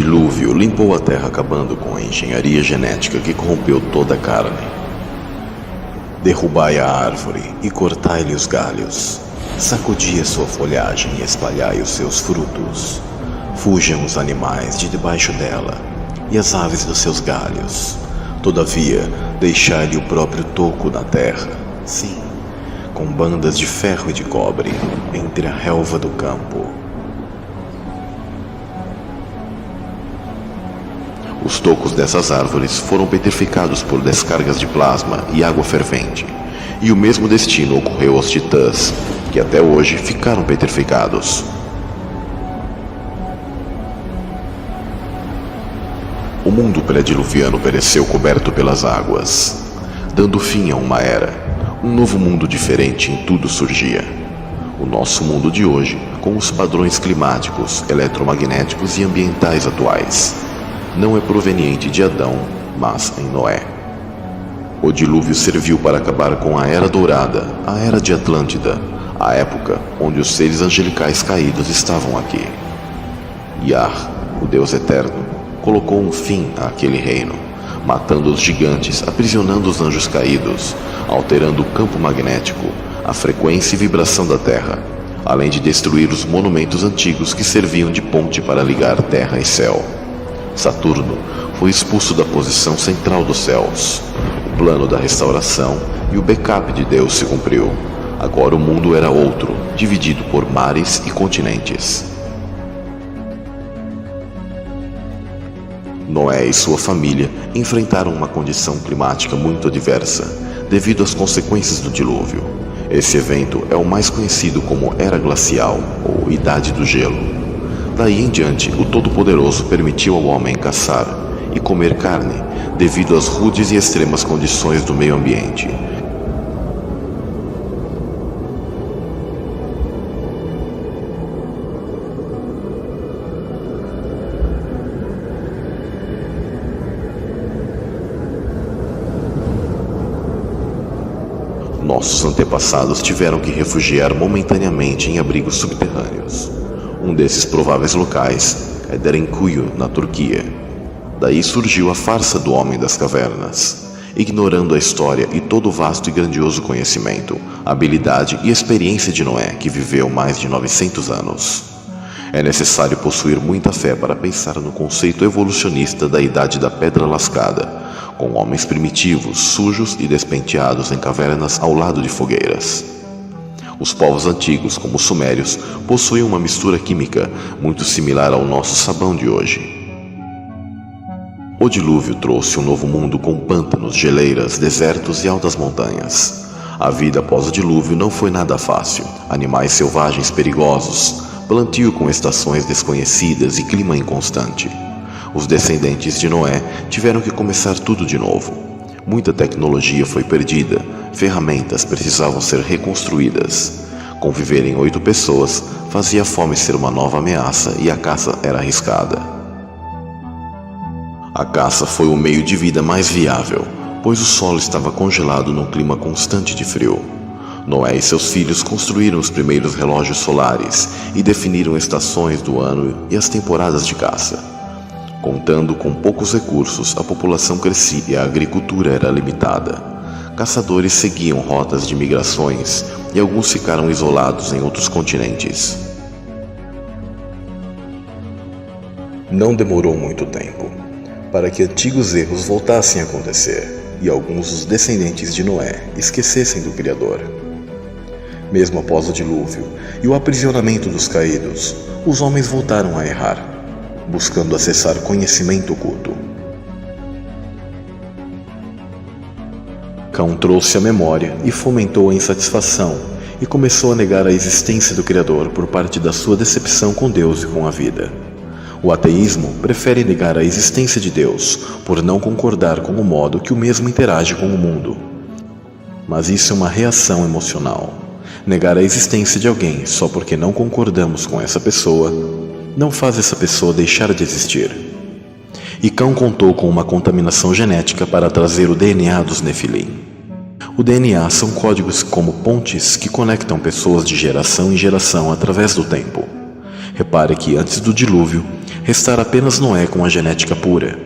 dilúvio limpou a terra, acabando com a engenharia genética que corrompeu toda a carne. Derrubai a árvore e cortai-lhe os galhos. Sacudi a sua folhagem e espalhai os seus frutos. Fujam os animais de debaixo dela e as aves dos seus galhos. Todavia, deixai-lhe o próprio toco na terra, sim, com bandas de ferro e de cobre, entre a relva do campo. Os tocos dessas árvores foram petrificados por descargas de plasma e água fervente, e o mesmo destino ocorreu aos titãs, que até hoje ficaram petrificados. O mundo pré-diluviano pereceu coberto pelas águas, dando fim a uma era. Um novo mundo diferente em tudo surgia. O nosso mundo de hoje, com os padrões climáticos, eletromagnéticos e ambientais atuais, não é proveniente de Adão, mas em Noé. O dilúvio serviu para acabar com a Era Dourada, a Era de Atlântida, a época onde os seres angelicais caídos estavam aqui. Yah, o Deus Eterno, colocou um fim àquele reino, matando os gigantes, aprisionando os anjos caídos, alterando o campo magnético, a frequência e vibração da Terra, além de destruir os monumentos antigos que serviam de ponte para ligar terra e céu. Saturno foi expulso da posição central dos céus. O plano da restauração e o backup de Deus se cumpriu. Agora o mundo era outro, dividido por mares e continentes. Noé e sua família enfrentaram uma condição climática muito adversa, devido às consequências do dilúvio. Esse evento é o mais conhecido como Era Glacial, ou Idade do Gelo. Daí em diante, o Todo-Poderoso permitiu ao homem caçar e comer carne, devido às rudes e extremas condições do meio ambiente. Nossos antepassados tiveram que refugiar momentaneamente em abrigos subterrâneos. Um desses prováveis locais é Derinkuyu, na Turquia. Daí surgiu a farsa do Homem das Cavernas, ignorando a história e todo o vasto e grandioso conhecimento, habilidade e experiência de Noé, que viveu mais de 900 anos. É necessário possuir muita fé para pensar no conceito evolucionista da Idade da Pedra Lascada, com homens primitivos, sujos e despenteados em cavernas ao lado de fogueiras. Os povos antigos, como os sumérios, possuíam uma mistura química muito similar ao nosso sabão de hoje. O dilúvio trouxe um novo mundo com pântanos, geleiras, desertos e altas montanhas. A vida após o dilúvio não foi nada fácil. Animais selvagens perigosos, plantio com estações desconhecidas e clima inconstante. Os descendentes de Noé tiveram que começar tudo de novo. Muita tecnologia foi perdida, ferramentas precisavam ser reconstruídas. Conviver em 8 pessoas fazia a fome ser uma nova ameaça e a caça era arriscada. A caça foi o meio de vida mais viável, pois o solo estava congelado num clima constante de frio. Noé e seus filhos construíram os primeiros relógios solares e definiram estações do ano e as temporadas de caça. Contando com poucos recursos, a população crescia e a agricultura era limitada. Caçadores seguiam rotas de migrações e alguns ficaram isolados em outros continentes. Não demorou muito tempo para que antigos erros voltassem a acontecer e alguns dos descendentes de Noé esquecessem do Criador. Mesmo após o dilúvio e o aprisionamento dos caídos, os homens voltaram a errar, buscando acessar conhecimento oculto. Cão trouxe a memória e fomentou a insatisfação e começou a negar a existência do Criador por parte da sua decepção com Deus e com a vida. O ateísmo prefere negar a existência de Deus por não concordar com o modo que o mesmo interage com o mundo. Mas isso é uma reação emocional. Negar a existência de alguém só porque não concordamos com essa pessoa não faz essa pessoa deixar de existir. E Cão contou com uma contaminação genética para trazer o DNA dos Nefilim. O DNA são códigos como pontes que conectam pessoas de geração em geração através do tempo. Repare que antes do dilúvio, restar apenas Noé com a genética pura.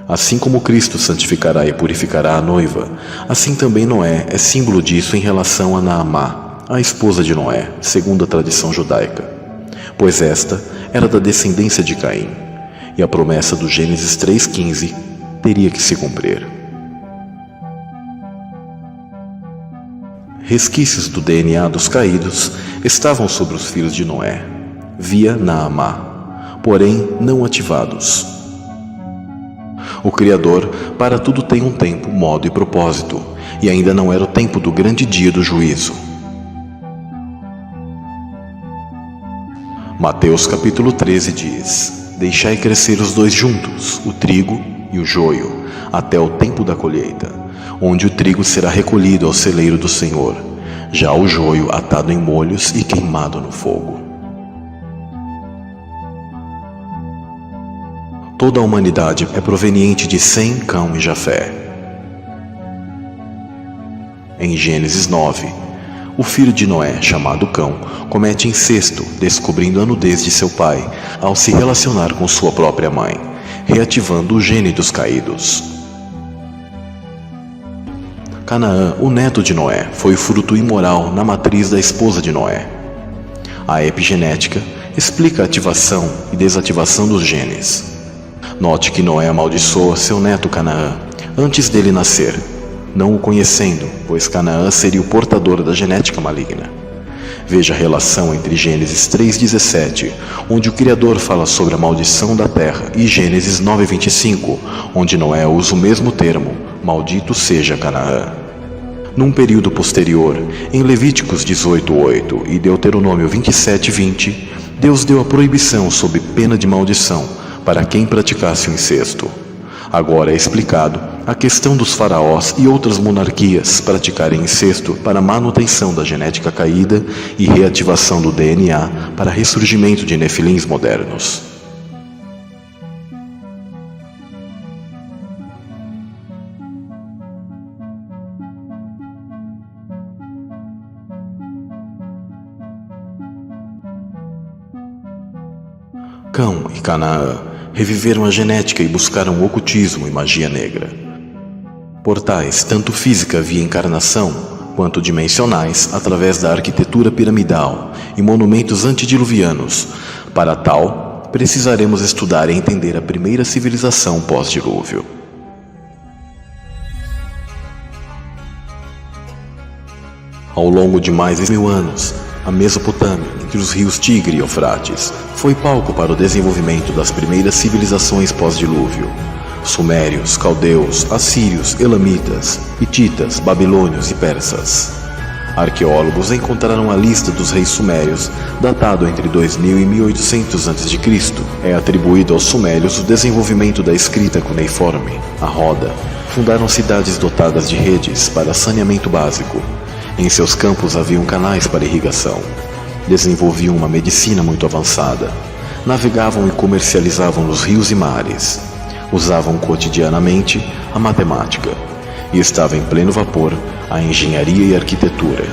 Assim como Cristo santificará e purificará a noiva, assim também Noé é símbolo disso em relação a Naamá, a esposa de Noé, segundo a tradição judaica, pois esta era da descendência de Caim, e a promessa do Gênesis 3,15 teria que se cumprir. Resquícios do DNA dos caídos estavam sobre os filhos de Noé, via Naamá, porém não ativados. O Criador para tudo tem um tempo, modo e propósito, e ainda não era o tempo do grande dia do juízo. Mateus capítulo 13 diz: Deixai crescer os dois juntos, o trigo e o joio, até o tempo da colheita, onde o trigo será recolhido ao celeiro do Senhor, já o joio atado em molhos e queimado no fogo. Toda a humanidade é proveniente de Sem, Cão e Jafé. Em Gênesis 9, o filho de Noé, chamado Cão, comete incesto, descobrindo a nudez de seu pai, ao se relacionar com sua própria mãe, reativando o gene dos caídos. Canaã, o neto de Noé, foi o fruto imoral na matriz da esposa de Noé. A epigenética explica a ativação e desativação dos genes. Note que Noé amaldiçoa seu neto Canaã antes dele nascer, não o conhecendo, pois Canaã seria o portador da genética maligna. Veja a relação entre Gênesis 3,17, onde o Criador fala sobre a maldição da terra, e Gênesis 9,25, onde Noé usa o mesmo termo, maldito seja Canaã. Num período posterior, em Levíticos 18,8 e Deuteronômio 27,20, Deus deu a proibição sob pena de maldição para quem praticasse o incesto. Agora é explicado a questão dos faraós e outras monarquias praticarem incesto para manutenção da genética caída e reativação do DNA para ressurgimento de nefilins modernos. Cão e Canaã reviveram a genética e buscaram o ocultismo e magia negra. Portais, tanto física via encarnação, quanto dimensionais através da arquitetura piramidal e monumentos antediluvianos. Para tal, precisaremos estudar e entender a primeira civilização pós-dilúvio. Ao longo de mais de 1000 anos, a Mesopotâmia, entre os rios Tigre e Eufrates, foi palco para o desenvolvimento das primeiras civilizações pós-dilúvio. Sumérios, caldeus, assírios, elamitas, hititas, babilônios e persas. Arqueólogos encontraram a lista dos reis sumérios, datado entre 2000 e 1800 a.C. É atribuído aos sumérios o desenvolvimento da escrita cuneiforme, a roda. Fundaram cidades dotadas de redes para saneamento básico. Em seus campos haviam canais para irrigação. Desenvolviam uma medicina muito avançada. Navegavam e comercializavam nos rios e mares. Usavam cotidianamente a matemática. E estava em pleno vapor a engenharia e a arquitetura.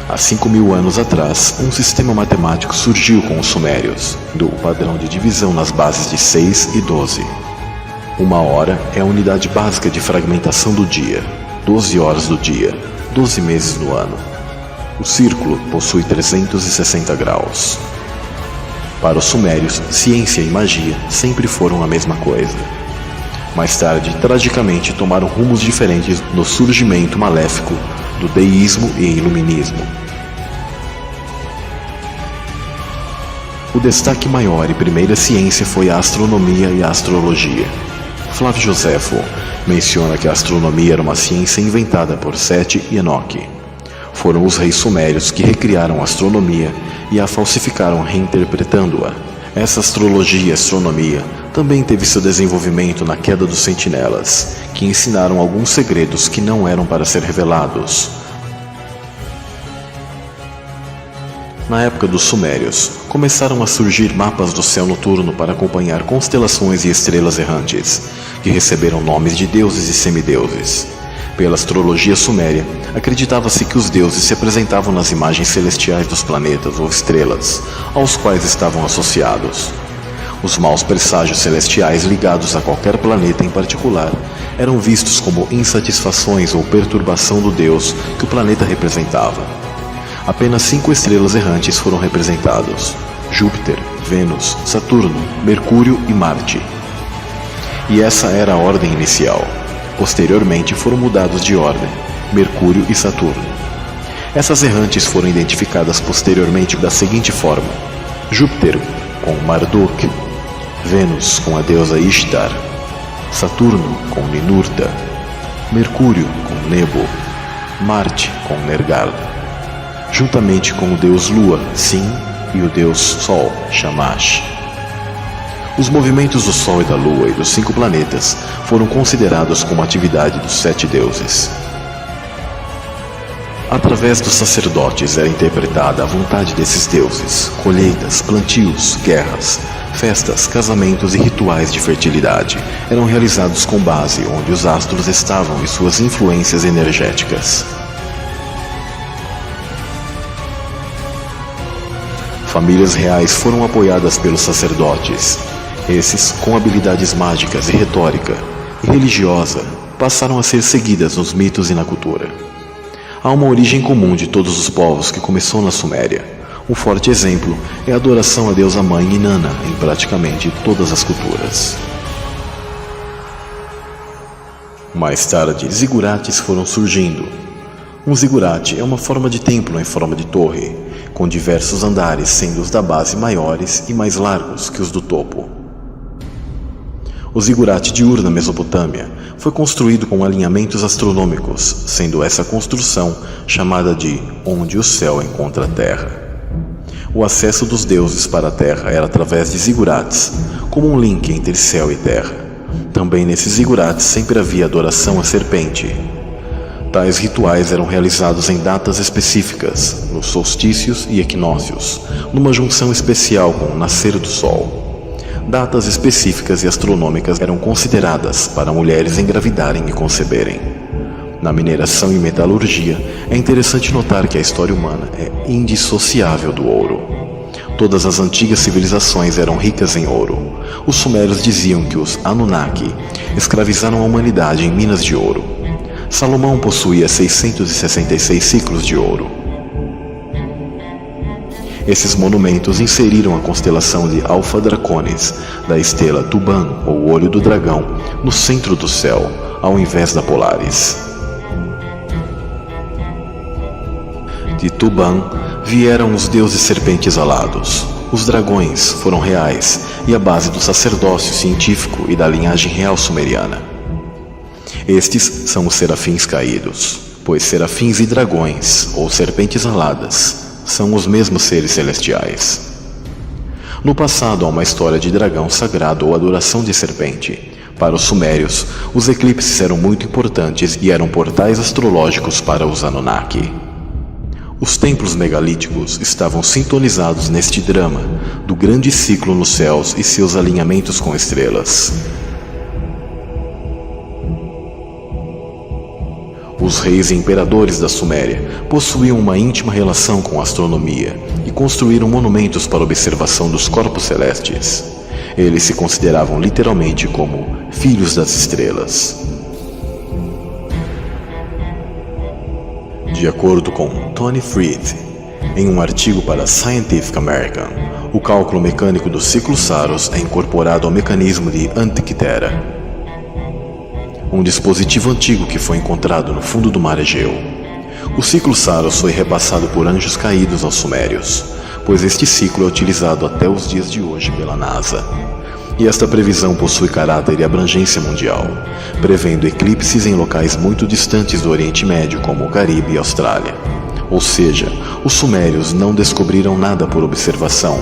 Há 5.000 anos atrás, um sistema matemático surgiu com os sumérios, do padrão de divisão nas bases de 6 e 12. 1 hora é a unidade básica de fragmentação do dia, 12 horas do dia, 12 meses no ano. O círculo possui 360 graus. Para os sumérios, ciência e magia sempre foram a mesma coisa. Mais tarde, tragicamente, tomaram rumos diferentes no surgimento maléfico do deísmo e iluminismo. O destaque maior e primeira ciência foi a astronomia e a astrologia. Flávio Joséfo menciona que a astronomia era uma ciência inventada por Sete e Enoque. Foram os reis sumérios que recriaram a astronomia e a falsificaram reinterpretando-a. Essa astrologia e astronomia também teve seu desenvolvimento na queda dos sentinelas, que ensinaram alguns segredos que não eram para ser revelados. Na época dos sumérios, começaram a surgir mapas do céu noturno para acompanhar constelações e estrelas errantes, que receberam nomes de deuses e semideuses. Pela astrologia suméria, acreditava-se que os deuses se apresentavam nas imagens celestiais dos planetas ou estrelas, aos quais estavam associados. Os maus presságios celestiais ligados a qualquer planeta em particular eram vistos como insatisfações ou perturbação do Deus que o planeta representava. Apenas 5 estrelas errantes foram representados: Júpiter, Vênus, Saturno, Mercúrio e Marte. E essa era a ordem inicial. Posteriormente foram mudados de ordem: Mercúrio e Saturno. Essas errantes foram identificadas posteriormente da seguinte forma: Júpiter com Marduk, Vênus com a deusa Ishtar, Saturno com Ninurta, Mercúrio com Nebo, Marte com Nergal, juntamente com o deus Lua, Sin, e o deus Sol, Shamash. Os movimentos do Sol e da Lua e dos 5 planetas foram considerados como atividade dos 7 deuses. Através dos sacerdotes era interpretada a vontade desses deuses: colheitas, plantios, guerras, festas, casamentos e rituais de fertilidade eram realizados com base onde os astros estavam e suas influências energéticas. Famílias reais foram apoiadas pelos sacerdotes. Esses, com habilidades mágicas e retórica e religiosa, passaram a ser seguidas nos mitos e na cultura. Há uma origem comum de todos os povos que começou na Suméria. Um forte exemplo é a adoração à deusa mãe Inanna em praticamente todas as culturas. Mais tarde, zigurates foram surgindo. Um zigurate é uma forma de templo em forma de torre, com diversos andares, sendo os da base maiores e mais largos que os do topo. O zigurate de Ur, na Mesopotâmia, foi construído com alinhamentos astronômicos, sendo essa construção chamada de onde o céu encontra a terra. O acesso dos deuses para a terra era através de zigurates, como um link entre céu e terra. Também nesses zigurates sempre havia adoração à serpente. Tais rituais eram realizados em datas específicas, nos solstícios e equinócios, numa junção especial com o nascer do sol. Datas específicas e astronômicas eram consideradas para mulheres engravidarem e conceberem. Na mineração e metalurgia, é interessante notar que a história humana é indissociável do ouro. Todas as antigas civilizações eram ricas em ouro. Os sumérios diziam que os Anunnaki escravizaram a humanidade em minas de ouro. Salomão possuía 666 ciclos de ouro. Esses monumentos inseriram a constelação de Alfa Draconis, da estrela Tuban, ou Olho do Dragão, no centro do céu, ao invés da Polaris. De Tuban vieram os deuses serpentes alados. Os dragões foram reais e a base do sacerdócio científico e da linhagem real sumeriana. Estes são os serafins caídos, pois serafins e dragões, ou serpentes aladas, são os mesmos seres celestiais. No passado há uma história de dragão sagrado ou adoração de serpente. Para os sumérios, os eclipses eram muito importantes e eram portais astrológicos para os Anunnaki. Os templos megalíticos estavam sintonizados neste drama do grande ciclo nos céus e seus alinhamentos com estrelas. Os reis e imperadores da Suméria possuíam uma íntima relação com a astronomia e construíram monumentos para observação dos corpos celestes. Eles se consideravam literalmente como filhos das estrelas. De acordo com Tony Freed, em um artigo para Scientific American, o cálculo mecânico do ciclo Saros é incorporado ao mecanismo de Antikythera, um dispositivo antigo que foi encontrado no fundo do mar Egeu. O ciclo Saros foi repassado por anjos caídos aos sumérios, pois este ciclo é utilizado até os dias de hoje pela NASA. E esta previsão possui caráter e abrangência mundial, prevendo eclipses em locais muito distantes do Oriente Médio, como o Caribe e Austrália. Ou seja, os sumérios não descobriram nada por observação,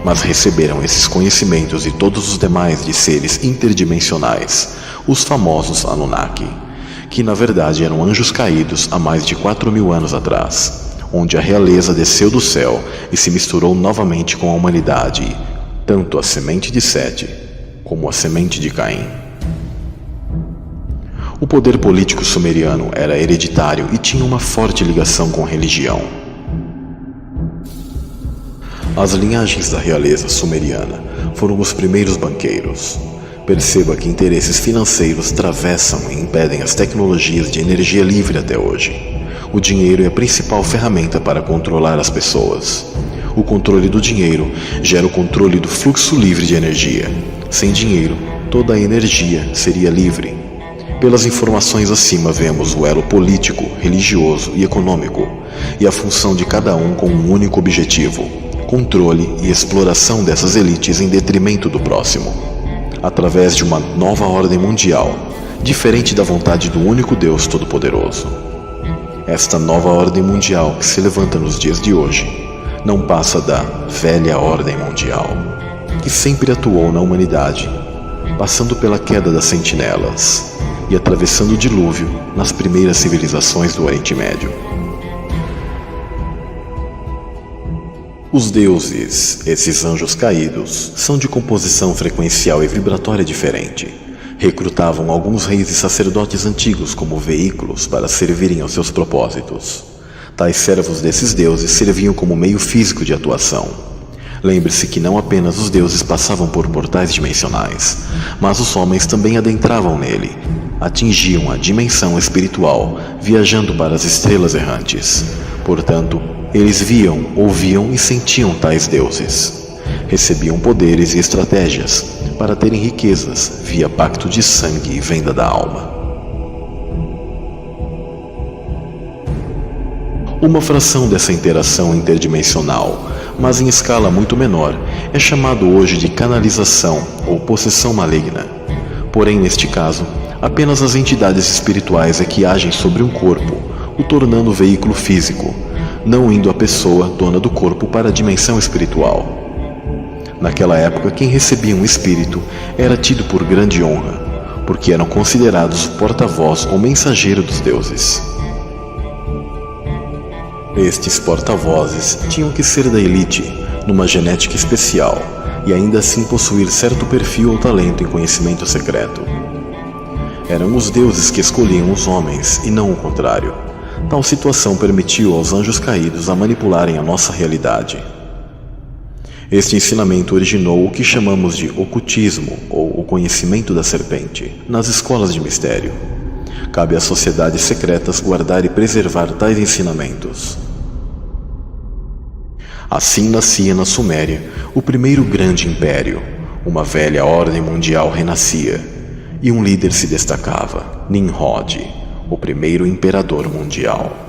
mas receberam esses conhecimentos de todos os demais de seres interdimensionais, os famosos Anunnaki, que na verdade eram anjos caídos há mais de 4.000 anos atrás, onde a realeza desceu do céu e se misturou novamente com a humanidade, tanto a semente de Sete como a semente de Caim. O poder político sumeriano era hereditário e tinha uma forte ligação com religião. As linhagens da realeza sumeriana foram os primeiros banqueiros. Perceba que interesses financeiros atravessam e impedem as tecnologias de energia livre até hoje. O dinheiro é a principal ferramenta para controlar as pessoas. O controle do dinheiro gera o controle do fluxo livre de energia. Sem dinheiro, toda a energia seria livre. Pelas informações acima vemos o elo político, religioso e econômico, e a função de cada um com um único objetivo: controle e exploração dessas elites em detrimento do próximo. Através de uma nova ordem mundial, diferente da vontade do único Deus Todo-Poderoso. Esta nova ordem mundial que se levanta nos dias de hoje não passa da velha ordem mundial, que sempre atuou na humanidade, passando pela queda das sentinelas e atravessando o dilúvio nas primeiras civilizações do Oriente Médio. Os deuses, esses anjos caídos, são de composição frequencial e vibratória diferente. Recrutavam alguns reis e sacerdotes antigos como veículos para servirem aos seus propósitos. Tais servos desses deuses serviam como meio físico de atuação. Lembre-se que não apenas os deuses passavam por portais dimensionais, mas os homens também adentravam nele, atingiam a dimensão espiritual, viajando para as estrelas errantes. Portanto, eles viam, ouviam e sentiam tais deuses. Recebiam poderes e estratégias para terem riquezas via pacto de sangue e venda da alma. Uma fração dessa interação interdimensional, mas em escala muito menor, é chamado hoje de canalização ou possessão maligna. Porém, neste caso, apenas as entidades espirituais é que agem sobre um corpo, o tornando veículo físico, não indo a pessoa, dona do corpo, para a dimensão espiritual. Naquela época, quem recebia um espírito era tido por grande honra, porque eram considerados o porta-voz ou mensageiro dos deuses. Estes porta-vozes tinham que ser da elite, numa genética especial, e ainda assim possuir certo perfil ou talento em conhecimento secreto. Eram os deuses que escolhiam os homens, e não o contrário. Tal situação permitiu aos anjos caídos a manipularem a nossa realidade. Este ensinamento originou o que chamamos de ocultismo, ou o conhecimento da serpente, nas escolas de mistério. Cabe às sociedades secretas guardar e preservar tais ensinamentos. Assim nascia na Suméria o primeiro grande império. Uma velha ordem mundial renascia, e um líder se destacava, Nimrod, o primeiro imperador mundial.